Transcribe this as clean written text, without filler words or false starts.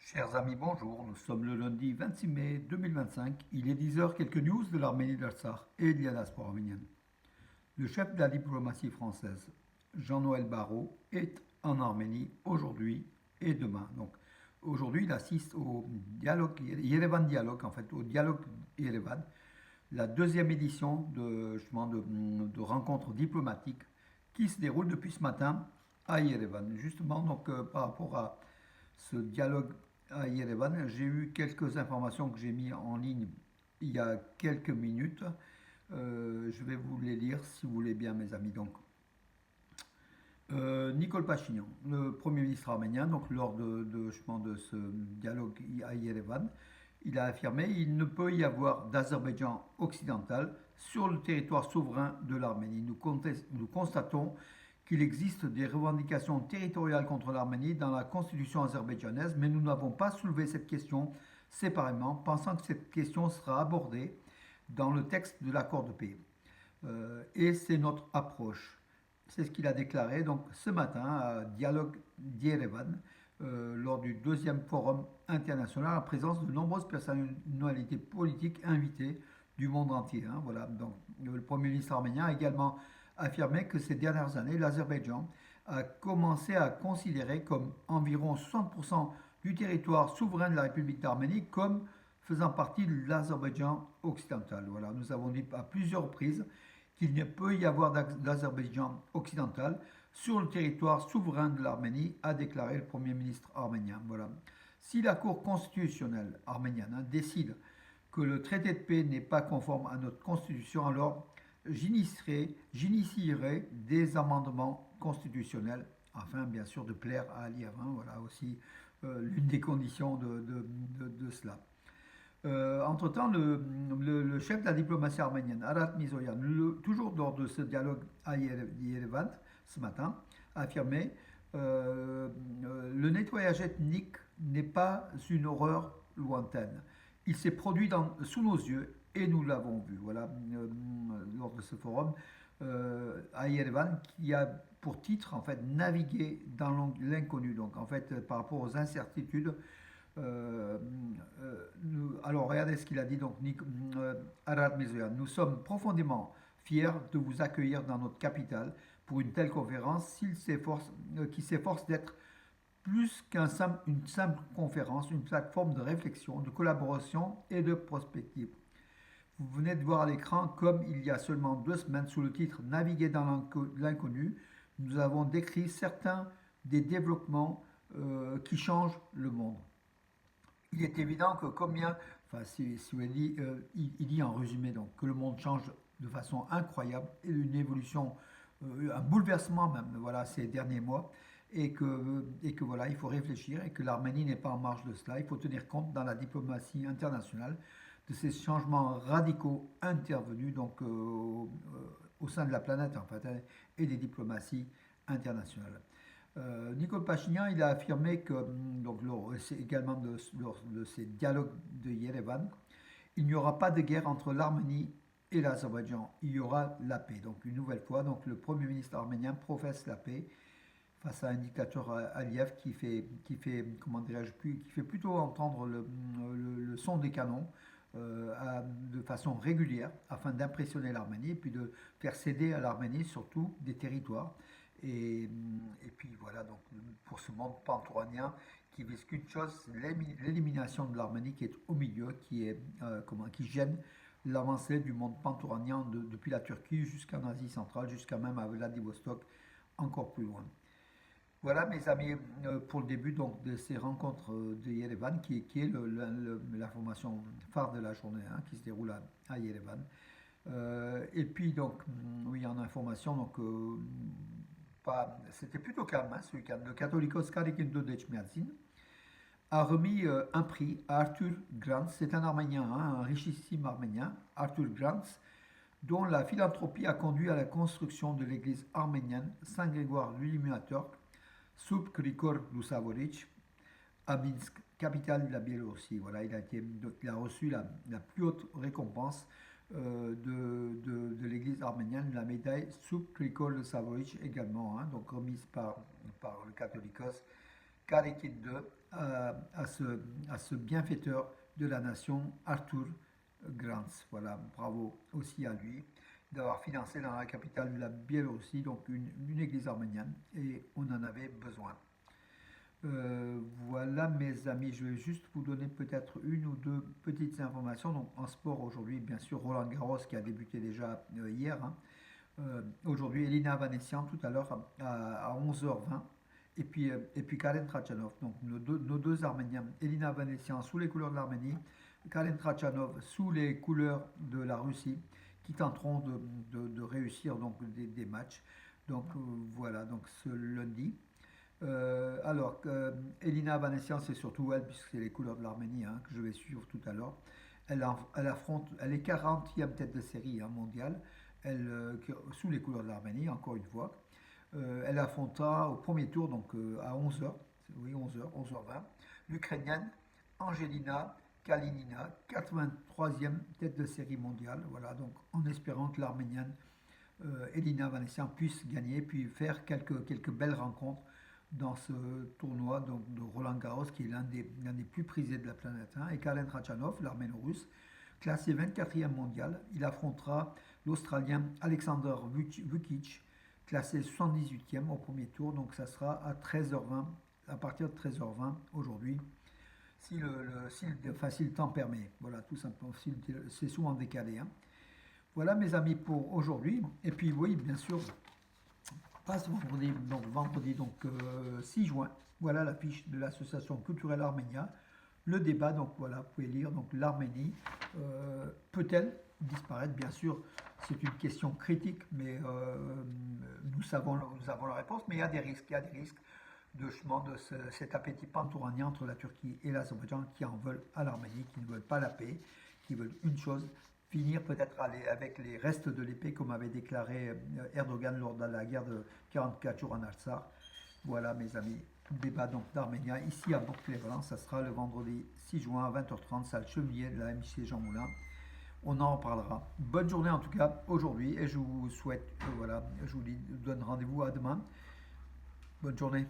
Chers amis, bonjour. Nous sommes le lundi 26 mai 2025. Il est 10 heures. Quelques news de l'Arménie de l'Artsakh et de la diaspora arménienne. Le chef de la diplomatie française, Jean-Noël Barrot, est en Arménie aujourd'hui et demain. Donc, aujourd'hui, il assiste au dialogue, Yerevan Dialogue, en fait, au dialogue Yerevan, la deuxième édition de rencontres diplomatiques qui se déroule depuis ce matin à Yerevan. Justement, donc, par rapport à ce dialogue à Yerevan, j'ai eu quelques informations que j'ai mis en ligne il y a quelques minutes. Je vais vous les lire si vous voulez bien, mes amis. Donc, Nicole Pachinian, le Premier ministre arménien, donc lors de ce dialogue à Yerevan, il a affirmé qu'il ne peut y avoir d'Azerbaïdjan occidental sur le territoire souverain de l'Arménie. Nous constatons qu'il existe des revendications territoriales contre l'Arménie dans la constitution azerbaïdjanaise, mais nous n'avons pas soulevé cette question séparément, pensant que cette question sera abordée dans le texte de l'accord de paix. Et c'est notre approche. C'est ce qu'il a déclaré donc ce matin à Dialogue d'Yerevan lors du deuxième forum international en présence de nombreuses personnalités politiques invitées du monde entier. Hein, voilà. Donc, le Premier ministre arménien a également affirmé que ces dernières années, l'Azerbaïdjan a commencé à considérer comme environ 60% du territoire souverain de la République d'Arménie comme faisant partie de l'Azerbaïdjan occidental. Voilà. Nous avons dit à plusieurs reprises qu'il ne peut y avoir d'Azerbaïdjan occidental sur le territoire souverain de l'Arménie, a déclaré le Premier ministre arménien. Voilà. Si la Cour constitutionnelle arménienne décide que le traité de paix n'est pas conforme à notre constitution, alors j'initierai des amendements constitutionnels afin bien sûr de plaire à Aliyev. Hein, voilà aussi l'une des conditions de cela. Entre-temps, le chef de la diplomatie arménienne, Arat Mizoyan, toujours lors de ce dialogue à Yerevan ce matin, a affirmé le nettoyage ethnique n'est pas une horreur lointaine. Il s'est produit sous nos yeux et nous l'avons vu. Voilà, lors de ce forum à Yerevan, qui a pour titre en fait naviguer dans l'inconnu. Donc en fait, par rapport aux incertitudes alors, regardez ce qu'il a dit, donc, Arad Mezoyan. Nous sommes profondément fiers de vous accueillir dans notre capitale pour une telle conférence qui s'efforce d'être plus qu'une simple conférence, une plateforme de réflexion, de collaboration et de prospective. Vous venez de voir à l'écran, comme il y a seulement 2 semaines, sous le titre Naviguer dans l'inconnu, nous avons décrit certains des développements qui changent le monde. Il est évident que si il dit en résumé donc, que le monde change de façon incroyable, et une évolution, un bouleversement même, voilà, ces derniers mois, et que voilà, il faut réfléchir et que l'Arménie n'est pas en marge de cela. Il faut tenir compte dans la diplomatie internationale de ces changements radicaux intervenus donc, au sein de la planète en fait, hein, et des diplomaties internationales. Nicole Pachinian, il a affirmé que, donc, également de ces dialogues de Yerevan, il n'y aura pas de guerre entre l'Arménie et l'Azerbaïdjan. Il y aura la paix. Donc, une nouvelle fois, donc, le Premier ministre arménien professe la paix face à un dictateur Aliyev comment dirais-je, qui fait plutôt entendre le son des canons de façon régulière afin d'impressionner l'Arménie et puis de faire céder à l'Arménie surtout des territoires. Et puis voilà, donc pour ce monde pantouranien qui vise qu'une chose, l'élimination de l'Arménie qui est au milieu, qui gêne l'avancée du monde pantouranien depuis la Turquie jusqu'en Asie centrale, jusqu'à même à Vladivostok, encore plus loin. Voilà mes amis pour le début donc, de ces rencontres de Yerevan qui est l'information phare de la journée hein, qui se déroule à Yerevan. Et puis donc oui en information donc c'était plutôt calme hein, ce week-end. Le Catholicos Karikin Dodecmiadzin a remis un prix à Arthur Grants, c'est un Arménien, hein, un richissime Arménien, Arthur Grants, dont la philanthropie a conduit à la construction de l'église arménienne Saint-Grégoire l'Illuminateur sub Krikor Lusavoric à Minsk, capitale de la Biélorussie. Voilà, il a reçu la plus haute récompense de l'église arménienne, la médaille sub Krikor Lusavoric également, hein, donc remise par le Catholicos Karikid II, à ce bienfaiteur de la nation, Arthur Grants. Voilà, bravo aussi à lui d'avoir financé dans la capitale de la Biélorussie, donc une église arménienne, et on en avait besoin. Voilà mes amis, je vais juste vous donner peut-être une ou deux petites informations. Donc en sport aujourd'hui, bien sûr, Roland Garros qui a débuté déjà hier, hein. Aujourd'hui, Elina Vanessian tout à l'heure à 11h20. Et puis Karen Trachanov, donc nos deux Arméniens, Elina Vanessian sous les couleurs de l'Arménie, Karen Trachanov sous les couleurs de la Russie, qui tenteront de réussir donc des matchs. Donc voilà, donc ce lundi. Elina Vanessian, c'est surtout elle, puisque c'est les couleurs de l'Arménie, hein, que je vais suivre tout à l'heure. Elle affronte, elle est 40e tête de série, hein, mondiale, sous les couleurs de l'Arménie, encore une fois. Elle affrontera au premier tour, donc à 11h, oui, 11h, 11h20, l'Ukrainienne Angelina Kalinina, 83e tête de série mondiale. Voilà, donc en espérant que l'Arménienne Elina Vanessian puisse gagner, puis faire quelques belles rencontres dans ce tournoi donc, de Roland Garros, qui est l'un des plus prisés de la planète, hein. Et Karen Khachanov, l'arméno-russe, classé 24e mondial, il affrontera l'Australien Alexander Vukic, classé 78e au premier tour. Donc ça sera à 13h20, à partir de 13h20 aujourd'hui, si le temps permet. Voilà, tout simplement, c'est souvent décalé, hein. Voilà mes amis pour aujourd'hui. Et puis oui, bien sûr, pas ce vendredi, donc 6 juin, voilà l'affiche de l'association culturelle Arménia. Le débat, donc voilà, vous pouvez lire, donc l'Arménie peut-elle disparaître? Bien sûr, c'est une question critique, mais nous avons la réponse, mais il y a des risques de cet appétit pantouranien entre la Turquie et l'Azerbaïdjan qui en veulent à l'Arménie, qui ne veulent pas la paix, qui veulent une chose, finir peut-être avec les restes de l'épée, comme avait déclaré Erdogan lors de la guerre de 44 jours en Artsakh. Voilà mes amis, débat donc d'Arménia ici à Bourg-Clévalence, ça sera le vendredi 6 juin à 20h30, salle Chevalier de la MJC Jean Moulin. On en reparlera. Bonne journée en tout cas aujourd'hui et je vous souhaite, voilà, je vous donne rendez-vous à demain. Bonne journée.